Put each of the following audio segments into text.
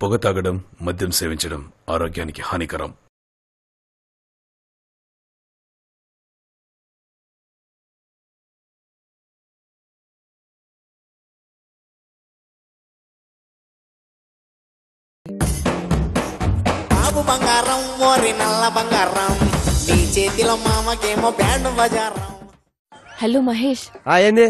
పొగ తాగడం, మద్యం సేవించడం ఆరోగ్యానికి హానికరం. బాబు బంగారం ఓరి నల్ల బంగారం నీ చేతిలో మామకేమో బ్యాండ్ బజారం. హలో మహేష్. ఏంది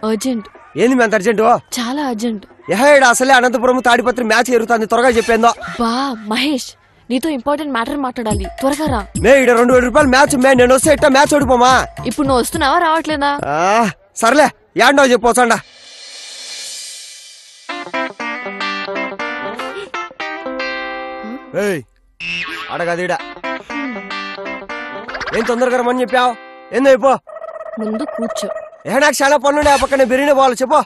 అర్జెంట్. ఏంది మీ అంత అర్జెంటు? చాలా అర్జెంట్. ఏడు అసలే అనంతపురం తాడిపత్రి మ్యాచ్ జరుగుతుంది, త్వరగా చెప్పేందో. బా మహేష్, నీతో ఇంపార్టెంట్ మ్యాటర్ మాట్లాడాలి, త్వరగా రా. మే ఇక్కడ 2,000 రూపాయలు మ్యాచ్ మే, నేను వస్తే ఇట్టా మ్యాచ్ ఓడిపోమా? ఇప్పుడు నువ్వు వస్తున్నావా రావట్లేదా? సర్లే ఏంటో చెప్పవచ్చండా. అడగదీడా ఏం తొందరగా రమ్మని చెప్పావు? ఏందో అయిపో. ముందు కూర్చో. నాకు చాలా పనులుండే, ఆ పక్కనే బిర్యానీ పోవాలి. చెప్పు.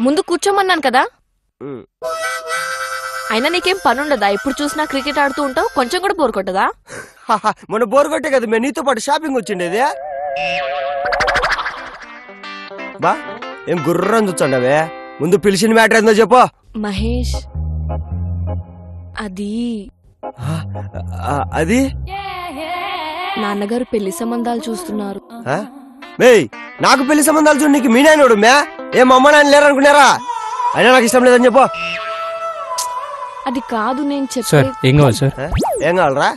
ముందు కూర్చోమన్నాను కదా. అయినా నీకేం పనుండదా? ఇప్పుడు చూసినా క్రికెట్ ఆడుతూ ఉంటావు, కొంచెం కూడా బోర్ కొట్టదా? మొన్న బోర్ కొట్టే కదా మేము నీతో పాటు షాపింగ్ వచ్చిండేది. బా ఏం గుర్రం చూచండవే, ముందు పిలిచిన మ్యాటర్ ఏందో చెప్పు. మహేష్, అది నాన్నగారు పెళ్లి సంబంధాలు చూస్తున్నారు. నాకు పెళ్లి సంబంధాలు చూడు, నీకు మీ నాయనోడు మే, ఏం అమ్మ నాయన లేరనుకున్నారా? అయినా నాకు ఇష్టం లేదని చెప్పు. అది కాదు నేను సార్. ఏం కావాలి సార్? ఏం కావాలరా?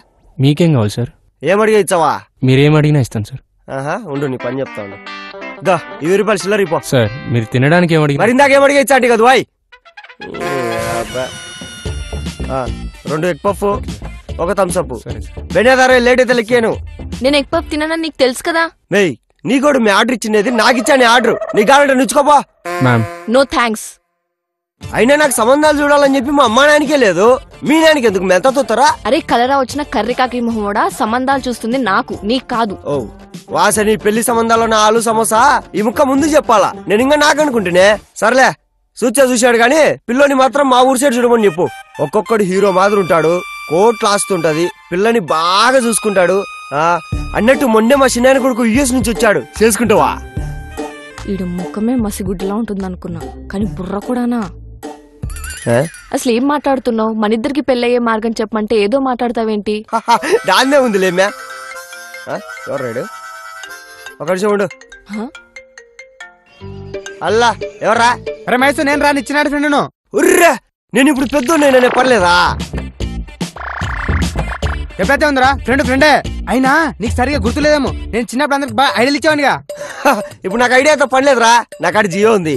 మీకేం కావాలి సార్? ఏం అడిగా ఇచ్చావా? మీరేం అడిగినా ఇస్తాను సార్. ఉండు నీ పని చెప్తా ఉండు. దా 20 రూపాయలు చిల్లర ఇపో. సార్ మీరు తినడానికి ఏం అడిగి? మరి ఇందాక ఏం అడిగా ఇచ్చా కదా వాయ్. 2 ఎగ్ పఫ్, 1 థమ్స్అప్. బెనేదారే లేట్ అయితే లెక్కాను. నేను ఎగ్ పఫ్ తిననని నీకు తెలుసు కదా. మేయ్ నీకోడు మీ ఆర్డర్ ఇచ్చిండేది, నాకు ఇచ్చాను ఆర్డర్. నీకు కావాలంటే నుంచుకోపో. No thanks. అయినా నాకు సంబంధాలు చూడాలని చెప్పి మా అమ్మా నాయనకే లేదు, మీ నాయనకి ఎందుకు మెంతతోతారా? అరే కలరా వచ్చిన కర్రికాకి మొహమోడా, సంబంధాలు చూస్తుంది నాకు, నీకు కాదు. ఓ వాసని పెళ్లి సంబంధాలు నా ఆలు సమోసా ఈ ముక్క ముందు చెప్పాలా, నేను ఇంకా నాకు అనుకుంటేనే. సర్లే చూశాడు గాని పిల్లని మాత్రం మా ఊరు సైడ్ చూడమని చెప్పు. ఒక్కొక్కడు హీరో మాదిరి ఉంటాడు, కోట్లు ఆస్తుంటది, పిల్లని బాగా చూసుకుంటాడు. అన్నట్టు మొన్నే మా చిన్న కొడుకు యుఎస్ నుంచి వచ్చాడు, చేసుకుంటావా? ఈడు ముఖమే మసిగుడ్డలా ఉంటుంది అనుకున్నా, కానీ బుర్ర కూడానా? అసలు ఏం మాట్లాడుతున్నావు? మనిద్దరికి పెళ్ళయ్యే మార్గం చెప్పమంటే ఏదో మాట్లాడతావేంటి? దాన్నే ఉంది లేమ్యా. ఎవరు రాడు? ఒక నిమిషం ఉండు. అల్లా ఎవర్రా? అరే మైసూ, నేను రా నిచ్చినాడు ఫ్రెండ్. ఉర్రా నేను ఇప్పుడు పెద్దోనే పర్లేదా? ఎప్పుడైతే ఉందిరా ఫ్రెండే. అయినా నీకు సరిగా గుర్తులేదేమో, నేను చిన్నప్పుడు అందరికి బాగా ఐడియాలు ఇచ్చావనిగా. ఇప్పుడు నాకు ఐడియాతో పనిలేదురా, నాకు అక్కడ జియో ఉంది.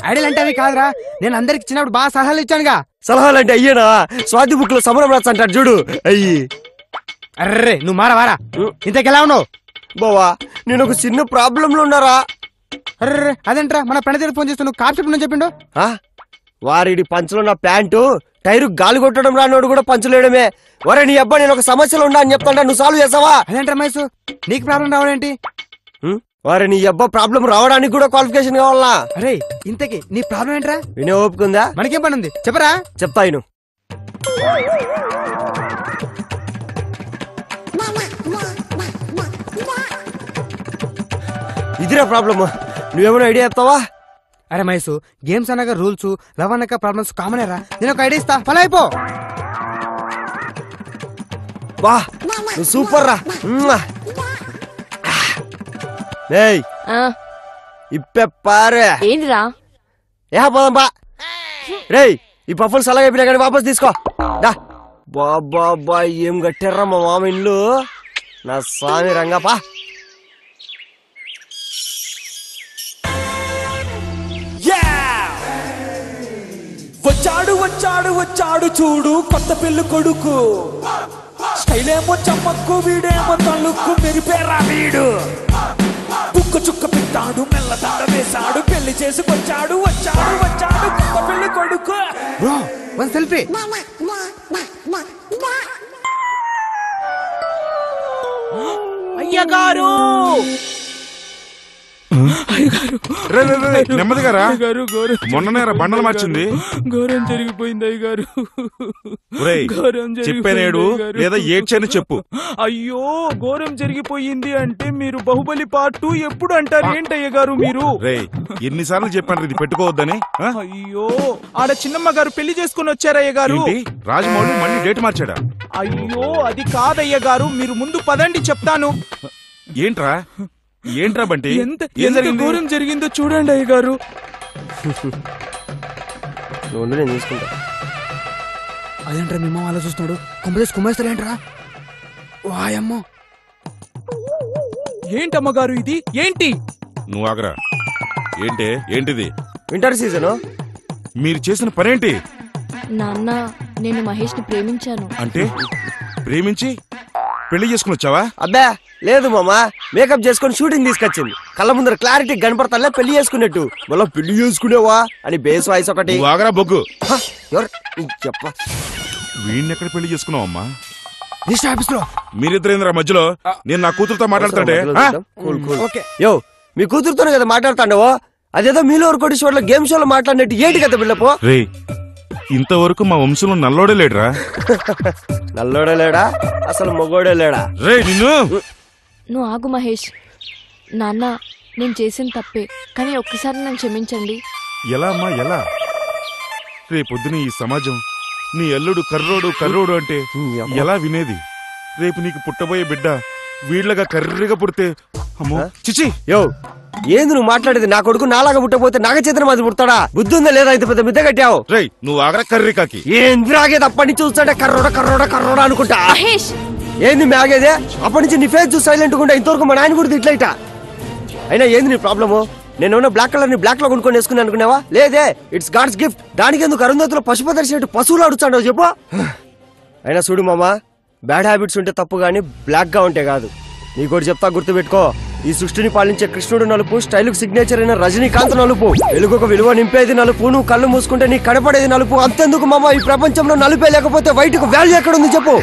ఐడియాలు అంటే అవి కాదురా, నేను అందరికి చిన్నప్పుడు బాగా సలహాలు ఇచ్చానుగా. సలహాలు అంటే అయ్యేనా? స్వాతి బుక్ లో సమరం రాసి అంటాడు చూడు, అయ్యి. అర్రే నువ్వు మారా ఇంతకెలా ఉన్నావు? బావా నేను ఒక చిన్న ప్రాబ్లం లో ఉన్నారా. అర్రే అదేంట్రా, మన ఫ్రెండ్ దగ్గర ఫోన్ చేస్తాను, కాప్ చెప్పు చెప్పిండు. వారిడి పంచులో నా ప్యాంటు టైరు గాలి కొట్టడం రానోడు కూడా పంచులేయడమే. వరే నీ అబ్బా నేను ఒక సమస్యలో ఉన్నా అని చెప్తాడా, నువ్వు సాల్వ్ చేసావా? అదేంట్రా మైసు, నీకు ప్రాబ్లం రావడేంటి? వారే నీ అబ్బా ప్రాబ్లం రావడానికి కూడా క్వాలిఫికేషన్ కావాలా? అరే ఇంతకి నీ ప్రాబ్లం ఏంట్రా? వినే ఓపుకుందా? మనకేం పని ఉంది చెప్పరా? చెప్తా ఇను. ఇదిరా ప్రాబ్లమ్, నువ్వేమైనా ఐడియా చెప్తావా? అరే మైసు, గేమ్స్ అనగా రూల్స్, లవ్ అనగా ప్రాబ్లమ్స్ కామన్ రా. నేను ఒక ఐడియా ఇస్తా, ఫాలో అయిపో. వా నువ్వు సూపర్ రా. ఇప్పే పారే ఏందిరా? పోదాం బా. రేయ్ ఈ పఫులు సలహా అయిపోయినా కానీ వాపస్ తీసుకో. బాబా ఏం కట్టారా మా మామ ఇల్లు, నా స్వామి రంగపా. వచ్చాడు వచ్చాడు వచ్చాడు చూడు కొత్త పెళ్లి కొడుకు, స్టైల్ ఏమో చమ్మక్కు, వీడేమో తల్లుక్కు, మెరిపేరా వీడు. కుక్క చుక్క పెట్టాడు, మెల్ల దండ వేశాడు, పెళ్లి చేసుకొచ్చాడు, వచ్చాడు వచ్చాడు కొత్త పెళ్లి కొడుకు. సెల్ఫీ. అయ్యగారు రే, రే, రే, నెమ్మదిగా రా. అయ్యగారు ఘోరం మొన్ననేరా బండలు మార్చింది. ఘోరం జరిగిపోయింది అయ్యగారు. ఒరేయ్, ఘోరం జరిగిపోయింది చెప్పేనేడు అయ్యగారు. లేదా ఏడ్చని చెప్పు. అయ్యో ఘోరం జరిగిపోయింది అంటే మీరు బాహుబలి పార్ట్ 2 ఎప్పుడు అంటారు ఏంటయ్యగారు మీరు? రే, ఎన్నిసార్లు చెప్పాను ఇది పెట్టుకోవద్దని. ఆ? అయ్యో ఆడ చిన్నమ్మ గారు పెళ్లి చేసుకుని వచ్చారయ్యగారు. ఏంటి రాజమౌళి మళ్ళీ డేట్ మార్చాడా? అయ్యో అది కాదయ్యగారు, మీరు ముందు పదండి చెప్తాను. ఏంట్రా ఏంట్రా బంటి? ఎంత ఏం ఎంత జరిగింది? ఘోరం జరిగిందో చూడండి అయ్యగారు. నువ్వు ఉండు, నేను చూసుకుంటా. అదేంట్రా మీ అమ్మ అలా చూస్తున్నాడు? కొంపదేసి కుమ్మేస్తారేంట్రా? వాయమ్మో, ఏంటమ్మగారు ఇది ఏంటి? నువ్వు ఆగరా. ఏంటిది? వింటర్ సీజను మీరు చేసిన పనేంటి? నాన్న నేను మహేష్ ని ప్రేమించాను. అంటే ప్రేమించి పెళ్లి చేసుకుని వచ్చావా? అబ్బా లేదు మామా, మేకప్ చేసుకుని షూటింగ్ తీసుకొచ్చింది. కళ్ళ ముందర క్లారిటీ కనపడతా పెళ్లి చేసుకున్నట్టు. మళ్ళీ పెళ్లి చేసుకునేవా అని బేస్ వాయిస్ ఒకటి. నువ్వు ఆగరా బొగ్గు. హ, ఎవరు? చెప్ప వీడిని ఎక్కడ పెళ్లి చేసుకున్నావమ్మా? రిజిస్టర్ ఆఫీస్ లో. మీరిద్దరేంద్రా మధ్యలో? నేను నా కూతురుతో మాట్లాడుతుంటే కూల్ కూల్. ఓకే. యో మీ కూతురుతోనే కదా మాట్లాడుతాండవో? అదేదో మీలో ఒక కోటీశ్వర్లో గేమ్ షోలో మాట్లాడినట్టు ఏంటి కదా బిల్లపో? రే, ఇంతవరకు మా వంశంలో నల్లోడే లేడురా. నల్లోడే లేడా, అసలు మొగోడే లేడా? రే నిన్ను. నువ్వు ఆగు మహేష్. నాన్న నేను చేసిన తప్పే, కానీ ఒక్కసారి నన్ను క్షమించండి. ఎలా అమ్మా ఎలా? రేపొద్దున ఈ సమాజం నీ అల్లుడు కర్రోడు అంటే ఎలా వినేది? రేపు నీకు పుట్టబోయే బిడ్డ వీళ్ళగా కర్రీగా పుడితే అమ్మో చిచి. యో ఏంది నువ్వు మాట్లాడేది? నా కొడుకు నాలాగా పుట్టపోతే నాగ చేతన మాది పుడతాడా? బుద్ధి ఉందా లేదా? ఇంత పెద్ద మిద్ద కట్టావు. రేయ్ నువ్వు ఆగరా కర్రీ కాకి. ఏంది ఆగేది? అప్పటి నుంచి చూస్తాడే కర్రోడా అనుకుంటా. మహేష్ ఏంది మీ ఆగేదే? అప్పటి నుంచి నీ ఫేస్ చూసి సైలెంట్ గా ఇంతవరకు మా నాయన కూడా ఇట్లయిట. అయినా ఏంది నీ ప్రాబ్లము? నేను బ్లాక్ కలర్ ని బ్లాక్ లో కొనుక్కొని వేసుకుని అనుకున్నావా? లేదే, ఇట్స్ గాడ్స్ గిఫ్ట్. దానికి ఎందుకు అరుంధతిలో పశుపతి దర్శనట్టు పశువులు అడుగుతాడో చెప్పు. అయినా చూడు మామా, బ్యాడ్ హ్యాబిట్స్ ఉంటే తప్పు గానీ బ్లాక్ గా ఉంటే కాదు. నీకోటి చెప్తా, గుర్తు పెట్టుకో. ఈ సృష్టిని పాలించే కృష్ణుడు నలుపు, స్టైల్ కు సిగ్నేచర్ అయిన రజనీకాంత్ నలుపు. వెలుగుకు విలువ నింపేది నలుపు, నువ్వు కళ్ళు మూసుకుంటే నీ కనపడేది నలుపు. అంతెందుకు మామ, ఈ ప్రపంచంలో నలుపే లేకపోతే వైట్కు వాల్యూ ఎక్కడుంది చెప్పు?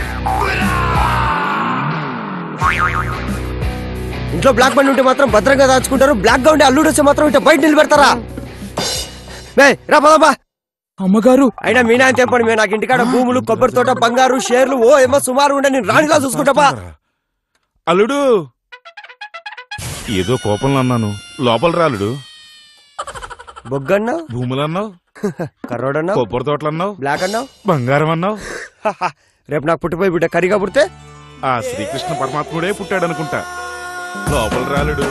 ఇంట్లో బ్లాక్ బండి ఉంటే మాత్రం భద్రంగా దాచుకుంటారు, బ్లాక్ గా ఉంటే అల్లుడు వచ్చి మాత్రం ఇట్లా బయట నిలబెడతారా? రా పదమ్మా. అమ్మగారు అయినా మీనా అంతే పని. మేము నాకు ఇంటికాడ భూములు, కొబ్బరి తోట, బంగారు, షేర్లు ఓ ఏమో సుమారు ఉండే నేను రాణిలా చూసుకుంటాపా. అల్లుడు ఏదో కోపంలో అన్నాను, లోపల రాలుడు. బొగ్గన్నావు, భూములు అన్నావు, కర్రోడన్నావు, కొబ్బరి తోటలు అన్నావు, బ్లాక్ అన్నావు, బంగారం అన్నావు. రేపు నాకు పుట్టిపోయి బిడ్డ కరిగా పుడితే ఆ శ్రీకృష్ణ పరమాత్ముడే పుట్టాడనుకుంటా. లోపల రాలుడు.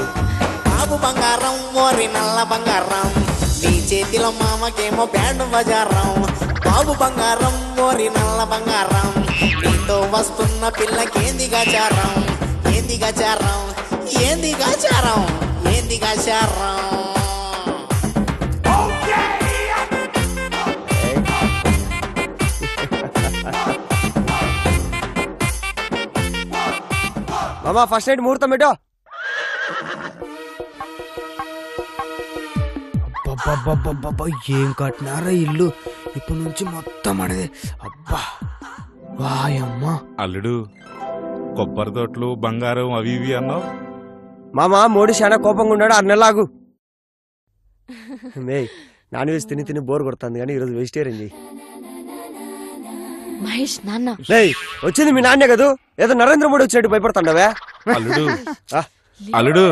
బాబు బంగారం ఓరి నల్ల బంగారం, నీ చేతిలో మామకేమో బ్యాండ్ బజారం. బాబు బంగారం ఓరి నల్ల బంగారం, నీతో వస్తున్న పిల్లకేంది గచారం, ఏంది గచారం, ఏంది గచారం, ఏంది గచారం. మామా ఫస్ట్ నైట్ ముహూర్తం పెట్టో. ఏం కట్టినారా ఇల్లు? ఇప్పటి నుంచి మొత్తం అడదే. అబ్బా వాయమ్మా. అల్లుడు కొబ్బరి తోటలు, బంగారం అవి ఇవి అన్నావు. మామా మోడీ చాలా కోపంగా ఉన్నాడు, 6 నెలలాగు. మే నాన్ వెజ్ తిని బోర్ కొడుతుంది కానీ ఈరోజు వెజిటేరియన్ చెయ్యి. మహేష్ నాన్న వచ్చింది మీ నాన్నే కదూ, ఏదో నరేంద్ర మోడీ వచ్చినట్టు భయపడుతుండవే. అల్లుడు అల్లుడు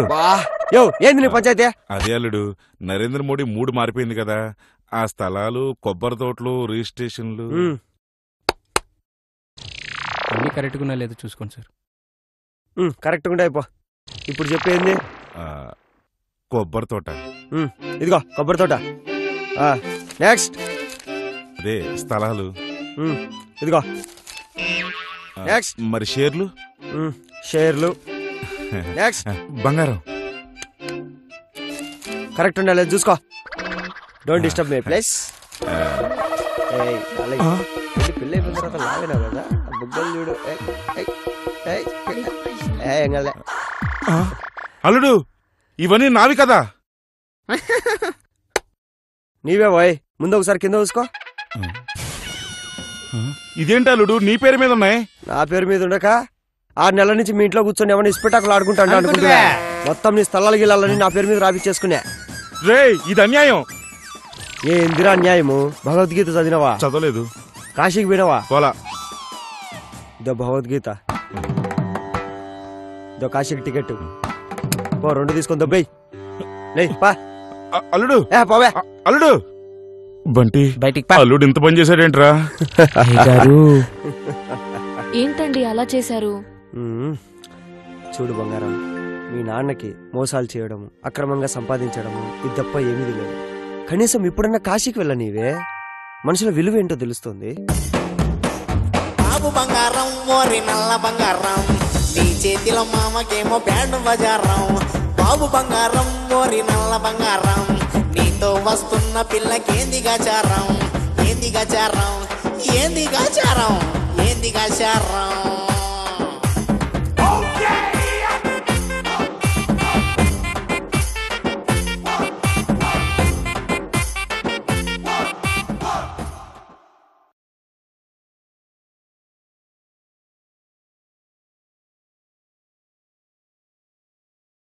యో ఏంది నీ పంచాయతీ? అదే అల్లుడు, నరేంద్ర మోడీ మూడు మారిపోయింది కదా. ఆ స్థలాలు, కొబ్బరి తోటలు, రిజిస్ట్రేషన్లు అన్ని కరెక్ట్గా ఉన్నా లేదో చూసుకోండి సార్. కరెక్ట్ గా అయిపో. ఇప్పుడు చెప్పేంది? కొబ్బరి తోట. ఇదిగో కొబ్బరి తోట. నెక్స్ట్ అదే స్థలాలు. ఇదిగో నెక్స్ట్. మరి షేర్లు? షేర్లు. నెక్స్ట్ బంగారం. కరెక్ట్ ఉండాలి చూసుకో. Don't disturb my place. పిల్ల అయిపోయిన తర్వాత లాగినావు కదా, బుగ్గలు చూడు. అల్లుడు ఇవన్నీ నావి కదా. నీవే పోయ్, ముందు ఒకసారి కింద చూసుకో. ఇదేంటి అల్లుడు నీ పేరు మీద ఉన్నాయి? నా పేరు మీద ఉండక 6 నెలల నుంచి మీ ఇంట్లో కూర్చొని ఏమైనా ఇస్పెటాకులు ఆడుకుంటా అనుకుంటున్నా. మొత్తం నీ స్థలాలు గిల్లాలని నా పేరు మీద రాపిచ్చేసుకునే. రే ఇది అన్యాయం. ఏ ఇందిరా అన్యాయము? భగవద్గీత చదివినవా? చదవలేదు. కాశీకి పోయినవా? పోలా. ఇదో భగవద్గీత, ఇదో కాశీకి టికెట్. పో 2 తీసుకొని దొబ్బేయ్. పా అల్లుడు. పోవే. అల్లుడు. బంటి బయటికి అల్లుడు ఇంత పని చేశాడేంట్రా? ఏంటండి అలా చేశారు? చూడు బంగారం, మీ నాన్నకి మోసాలు చేయడం, అక్రమంగా సంపాదించడము ఇది తప్ప ఏమీ లేదు. కనీసం ఇప్పుడన్నా కాశీకి వెళ్ళనీవే, మనుషుల విలువ ఏంటో తెలుస్తుంది. బాబు బంగారం ఓరి నల్ల బంగారం, నీ చేతిలో మామకేమో బ్యాండ్ బజారం. బాబు బంగారం ఓరి నల్ల బంగారం, నీతో వస్తున్న పిల్లకేంది గాచారం, ఏంది గాచారం, ఏంది గాచారం, ఏంది గాచారం.